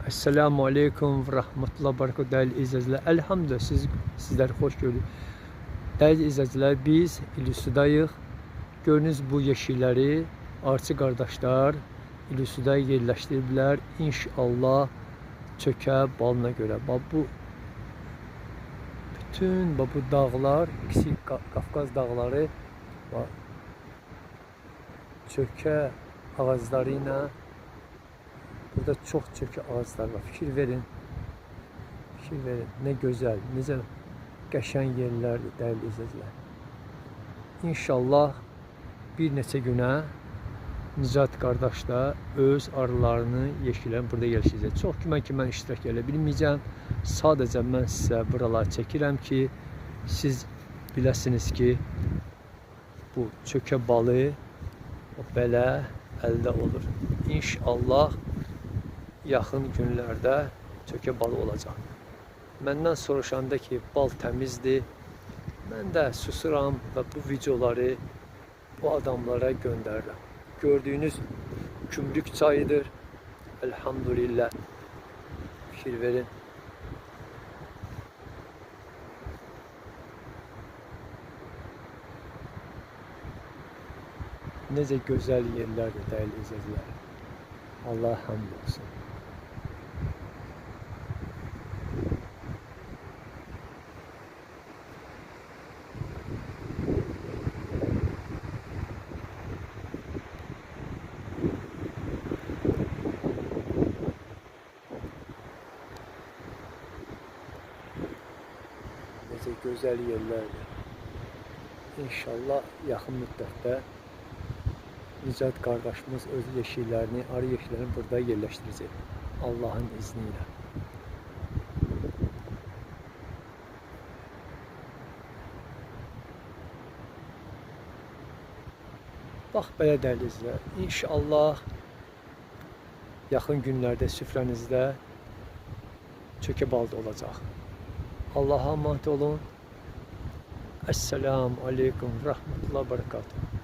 Esselamu Aleyküm ve Rahmetullah Barakatuhu değerli izleyiciler. Elhamdülillah sizler hoş gördük. Değerli izleyiciler, biz İlüsudayıq. Gördüğünüz bu yeşilleri arçı kardeşler İlüsudaya yerleştirdiler. İnşallah çökə balına göre. Bu bütün bu dağlar, Kiçik Kafkaz dağları çökə ağaclarıyla. Burada çok çökə ağaçlar var. Fikir verin. Fikir verin. Ne güzel, necə qəşəng yerlərdir değerli izleyiciler. İnşallah bir neçə günə Nicat qardaş da öz arılarını yeşilən burada yerləşəcək. Çox ki mən iştirak edə bilməyəcəm. Sadəcə mən sizə buraları çəkirəm ki, siz biləsiniz ki, bu çökə balı belə əldə olur. İnşallah yaxın günlərdə çökə balı olacaq. Məndən soruşanda ki, bal təmizdir. Mən də susuram və bu videoları bu adamlara göndərirəm. Gördüğünüz Kümrük çayıdır. Elhamdülillah. Fikir verin. Necə gözəl yerlərdir değerli izleyiciler. Allah hamd olsun. Necə gözəl yerlərdir. İnşallah yaxın müddətdə Nicat kardeşimiz öz yeşillerini, arı yeşillerini burada yerleştirecek. Allah'ın izniyle. Bax belə dəyərli izləyicilər. İnşallah yaxın günlərdə süfrənizdə çökə balda olacaq. Allah'a emanet olun. Esselamu Aleyküm ve Rahmetullah Barakatuhu.